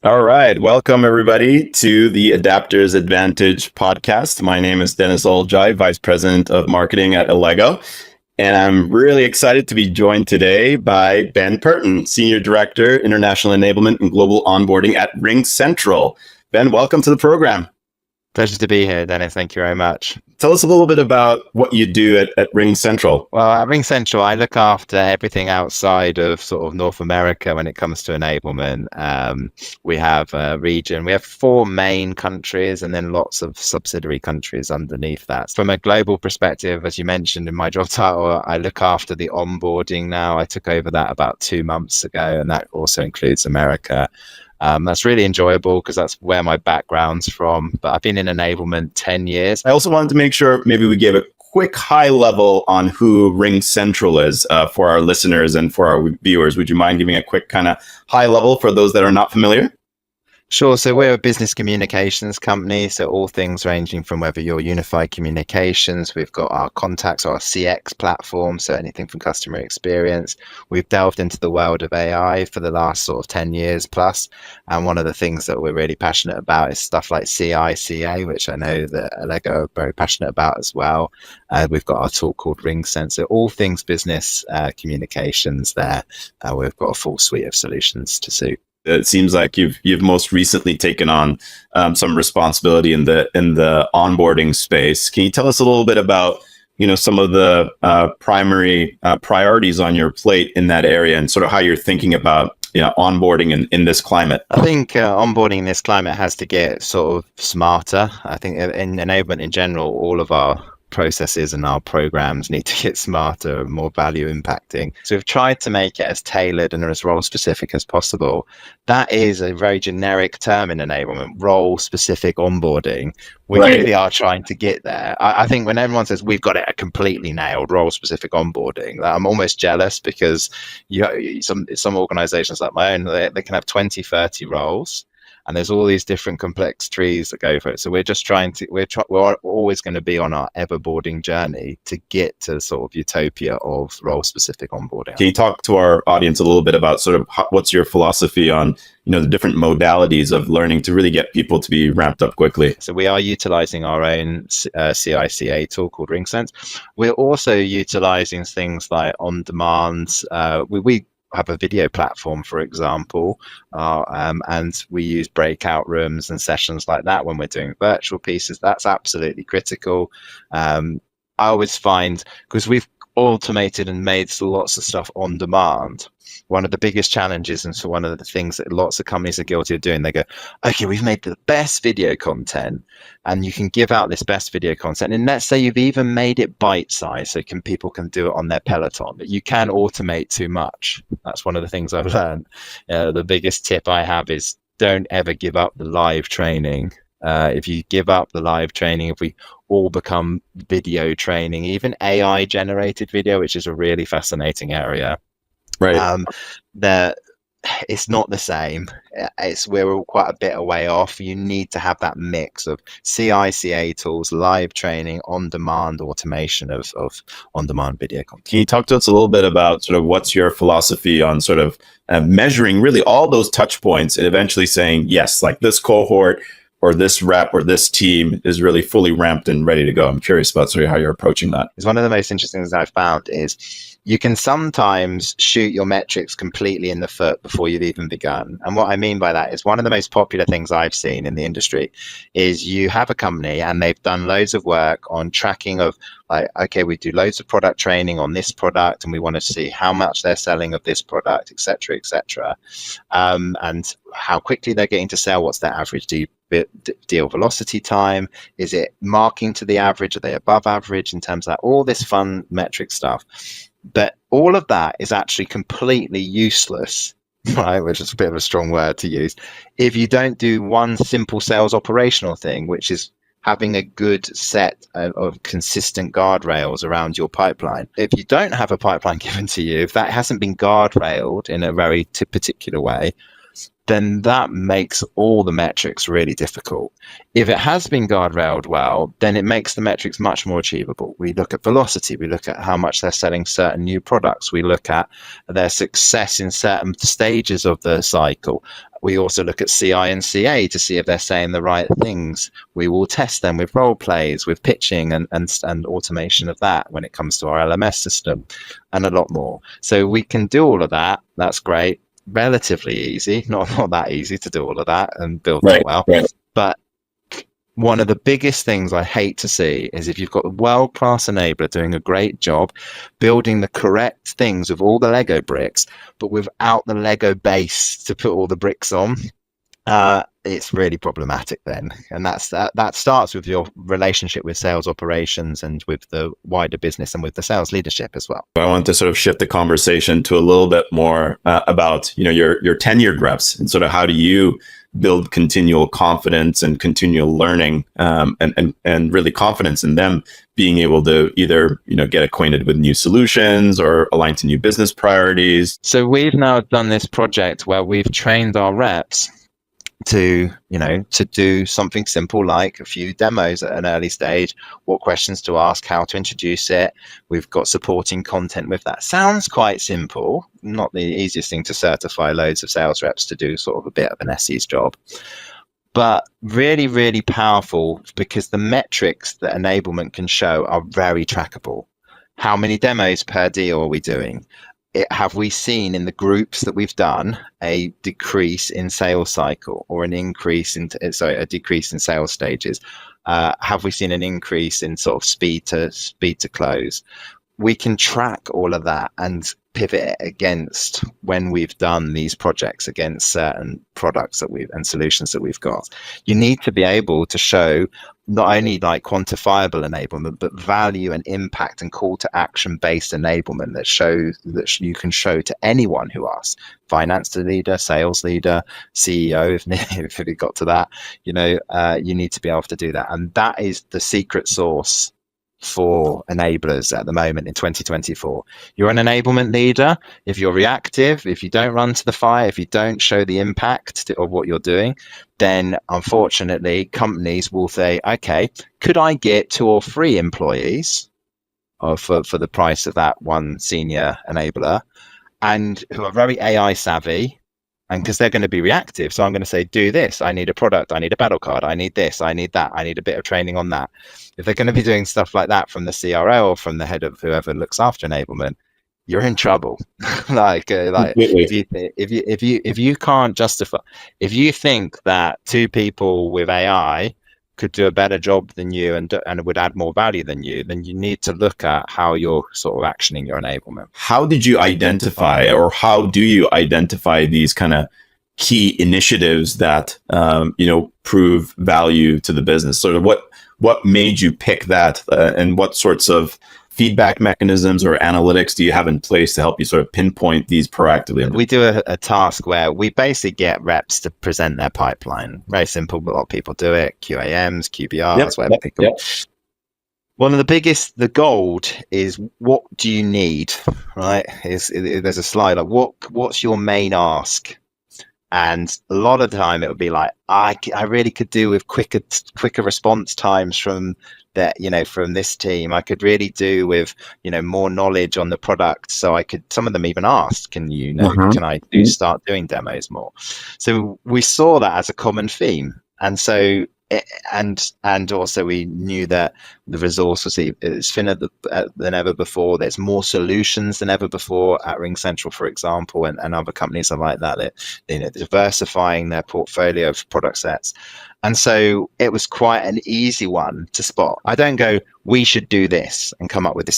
All right. Welcome, everybody, to the Adapters Advantage podcast. My name is Deniz Olcay, Vice President of Marketing at Allego. And I'm really excited to be joined today by Ben Purton, Senior Director, International Enablement and Global Onboarding at RingCentral. Ben, welcome to the program. Pleasure to be here, Dennis. Thank you very much. Tell us a little bit about what you do at RingCentral. Well, at RingCentral, I look after everything outside of sort of North America when it comes to enablement. We have a region, we have 4 main countries and then lots of subsidiary countries underneath that. From a global perspective, as you mentioned in my job title, I look after the onboarding now. I took over that about 2 months ago, and that also includes America. That's really enjoyable because that's where my background's from. But I've been in enablement 10 years. I also wanted to make sure maybe we give a quick high level on who RingCentral is for our listeners and for our viewers. Would you mind giving a quick kind of high level for those that are not familiar? Sure. So we're a business communications company. So all things ranging from whether you're unified communications, we've got our contacts, our CX platform. So anything from customer experience. We've delved into the world of AI for the last sort of 10 years plus. And one of the things that we're really passionate about is stuff like CI/CA, which I know that Allego are very passionate about as well. We've got our tool called RingSense. So all things business communications there. We've got a full suite of solutions to suit. It seems like you've most recently taken on some responsibility in the onboarding space. Can you tell us a little bit about some of the primary priorities on your plate in that area and sort of how you're thinking about onboarding in this climate? I think onboarding in this climate has to get sort of smarter. I think in enablement in general, all of our processes and our programs need to get smarter and more value impacting. So we've tried to make it as tailored and as role specific as possible. That is a very generic term in enablement, role specific onboarding. We really are trying to get there. I think when everyone says we've got it completely nailed, role specific onboarding, I'm almost jealous because some organizations like my own, they can have 20, 30 roles. And there's all these different complex trees that go for it. So we're just we're always going to be on our everboarding journey to get to sort of utopia of role-specific onboarding. Can you talk to our audience a little bit about sort of what's your philosophy on the different modalities of learning to really get people to be ramped up quickly? So we are utilizing our own CI/CA tool called RingSense. We're also utilizing things like on-demand. We have a video platform, for example, and we use breakout rooms and sessions like that when we're doing virtual pieces. That's absolutely critical. I always find, because we've automated and made lots of stuff on demand, one of the biggest challenges, and so one of the things that lots of companies are guilty of doing, they go, okay, we've made the best video content, and you can give out this best video content, and let's say you've even made it bite-sized so people can do it on their Peloton, but you can automate too much. That's one of the things I've learned. The biggest tip I have is don't ever give up the live training. If you give up the live training, if we all become video training, even AI generated video, which is a really fascinating area, right? That it's not the same. We're all quite a bit away off. You need to have that mix of CI/CA tools, live training, on-demand automation of on-demand video content. Can you talk to us a little bit about sort of what's your philosophy on sort of measuring really all those touch points and eventually saying, yes, like this cohort or this rep or this team is really fully ramped and ready to go? I'm curious about sort of how you're approaching that. It's one of the most interesting things I've found is you can sometimes shoot your metrics completely in the foot before you've even begun. And what I mean by that is one of the most popular things I've seen in the industry is you have a company and they've done loads of work on tracking of like, okay, we do loads of product training on this product and we want to see how much they're selling of this product, et cetera, and how quickly they're getting to sell, what's their average deal velocity time, is it marking to the average, are they above average in terms of that, all this fun metric stuff. But all of that is actually completely useless, right? Which is a bit of a strong word to use. If you don't do one simple sales operational thing, which is having a good set of consistent guardrails around your pipeline. If you don't have a pipeline given to you, if that hasn't been guardrailed in a very particular way, then that makes all the metrics really difficult. If it has been guardrailed well, then it makes the metrics much more achievable. We look at velocity, we look at how much they're selling certain new products, we look at their success in certain stages of the cycle. We also look at CI and CA to see if they're saying the right things. We will test them with role plays, with pitching and automation of that when it comes to our LMS system, and a lot more. So we can do all of that. That's great. Relatively easy, not that easy to do all of that and build that well. Right. But one of the biggest things I hate to see is if you've got a world-class enabler doing a great job, building the correct things with all the Lego bricks, but without the Lego base to put all the bricks on, it's really problematic then. And that starts with your relationship with sales operations and with the wider business and with the sales leadership as well. I want to sort of shift the conversation to a little bit more about, your tenured reps and sort of how do you build continual confidence and continual learning, and really confidence in them being able to either, get acquainted with new solutions or align to new business priorities. So we've now done this project where we've trained our reps to do something simple like a few demos at an early stage, what questions to ask, how to introduce it. We've got supporting content with that. Sounds quite simple, not the easiest thing to certify loads of sales reps to do sort of a bit of an SE's job, but really, really powerful because the metrics that enablement can show are very trackable. How many demos per deal are we doing? Have we seen in the groups that we've done a decrease in sales cycle or a decrease in sales stages? Have we seen an increase in sort of speed to close? We can track all of that and pivot against when we've done these projects against certain products and solutions that we've got. You need to be able to show not only like quantifiable enablement, but value and impact and call to action based enablement that you can show to anyone who asks. Finance leader, sales leader, CEO, if it got to that, you need to be able to do that. And that is the secret sauce for enablers at the moment in 2024. You're an enablement leader. If you're reactive, if you don't run to the fire, if you don't show the impact of what you're doing, then unfortunately companies will say, okay, could I get 2 or 3 employees for the price of that one senior enabler, and who are very AI savvy, and because they're going to be reactive. So I'm going to say, do this. I need a product. I need a battle card. I need this. I need that. I need a bit of training on that. If they're going to be doing stuff like that from the CRO or from the head of whoever looks after enablement, you're in trouble. If you can't justify, if you think that 2 people with AI could do a better job than you and would add more value than you, then you need to look at how you're sort of actioning your enablement. How did you identify, or how do you identify these kind of key initiatives that, prove value to the business? Sort of what made you pick that, and what sorts of feedback mechanisms or analytics do you have in place to help you sort of pinpoint these proactively? We do a task where we basically get reps to present their pipeline. Very simple, but a lot of people do it. QAMs, QBRs, whatever they call it. One of the gold is, what do you need, right? There's a slide like, what's your main ask? And a lot of the time it would be like, I really could do with quicker response times from that, from this team. I could really do with, more knowledge on the product. So some of them even asked, can I start doing demos more? So we saw that as a common theme. And so, and also we knew that the resource was thinner than ever before. There's more solutions than ever before at RingCentral, for example, and other companies are like that. They're diversifying their portfolio of product sets. And so it was quite an easy one to spot. I don't go, we should do this and come up with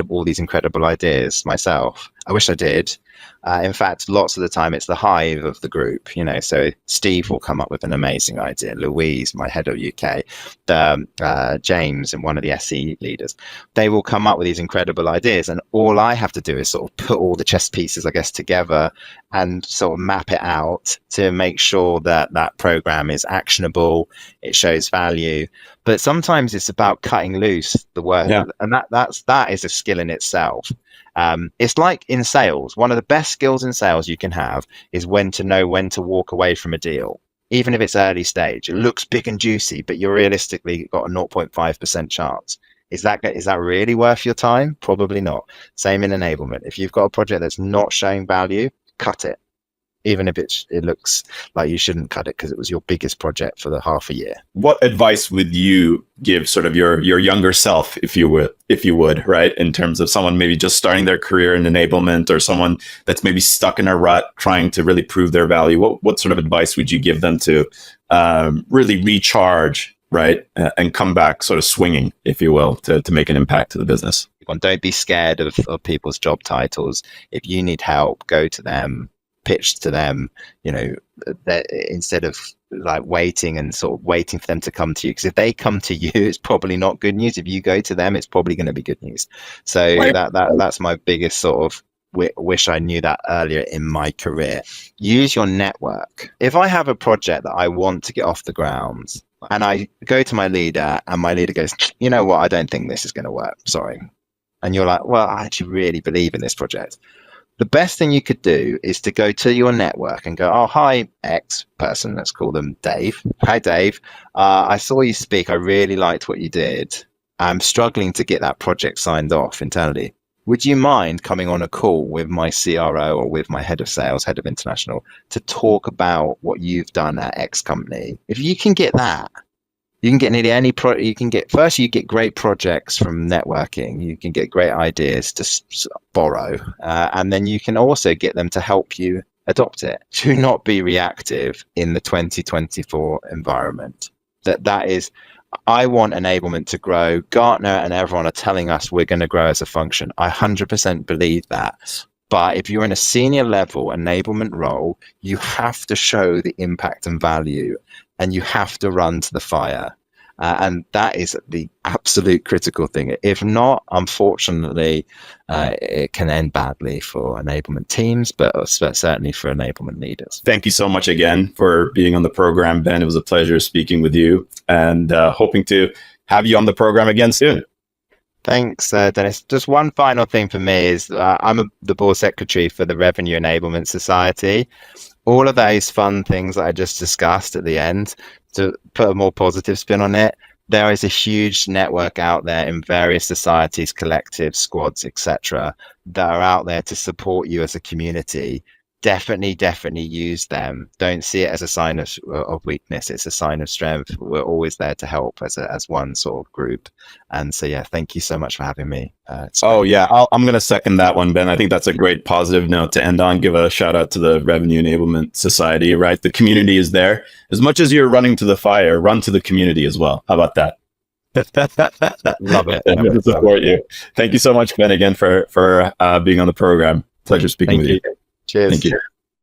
all these incredible ideas myself. I wish I did. In fact, lots of the time it's the hive of the group, so Steve will come up with an amazing idea. Louise, my head of UK, James and one of the SE leaders, they will come up with these incredible ideas. And all I have to do is sort of put all the chess pieces, I guess, together and sort of map it out to make sure that that program is actionable, it shows value. But sometimes it's about cutting loose the work. Yeah. And that is a skill in itself. It's like in sales. One of the best skills in sales you can have is when to know when to walk away from a deal. Even if it's early stage, it looks big and juicy, but you're realistically got a 0.5% chance. Is that really worth your time? Probably not. Same in enablement. If you've got a project that's not showing value, cut it. Even if it looks like you shouldn't cut it because it was your biggest project for the half a year. What advice would you give sort of your younger self, if you would, right? In terms of someone maybe just starting their career in enablement, or someone that's maybe stuck in a rut trying to really prove their value. What sort of advice would you give them to really recharge, right? And come back sort of swinging, if you will, to make an impact to the business? Don't be scared of people's job titles. If you need help, go to them. Pitch to them, instead of like waiting for them to come to you, because if they come to you, it's probably not good news. If you go to them, it's probably going to be good news. So that's my biggest sort of wish I knew that earlier in my career. Use your network. If I have a project that I want to get off the ground and I go to my leader and my leader goes, you know what, I don't think this is going to work, sorry, and you're like, well, I actually really believe in this project. The best thing you could do is to go to your network and go, oh, hi, X person. Let's call them Dave. Hi, Dave. I saw you speak. I really liked what you did. I'm struggling to get that project signed off internally. Would you mind coming on a call with my CRO or with my head of sales, head of international, to talk about what you've done at X company? If you can get that, you can get nearly any you get great projects from networking. You can get great ideas to borrow, and then you can also get them to help you adopt it. Do not be reactive in the 2024 environment. That is, I want enablement to grow. Gartner and everyone are telling us we're going to grow as a function. I 100% believe that. But if you're in a senior level enablement role, you have to show the impact and value, and you have to run to the fire. And that is the absolute critical thing. If not, unfortunately, it can end badly for enablement teams, but certainly for enablement leaders. Thank you so much again for being on the program, Ben. It was a pleasure speaking with you, and hoping to have you on the program again soon. Thanks, Deniz. Just one final thing for me is I'm the board secretary for the Revenue Enablement Society. All of those fun things that I just discussed at the end, to put a more positive spin on it, there is a huge network out there in various societies, collectives, squads, etc., that are out there to support you as a community. Definitely use them. Don't see it as a sign of weakness. It's a sign of strength. We're always there to help as one sort of group. And so, yeah, thank you so much for having me. Yeah, I'm going to second that one, Ben. I think that's a great positive note to end on. Give a shout out to the Revenue Enablement Society, right? The community is there. As much as you're running to the fire, run to the community as well. How about that? Love it. To support you. Thank you so much, Ben, again for being on the program. Pleasure speaking with you. Cheers. Thank you.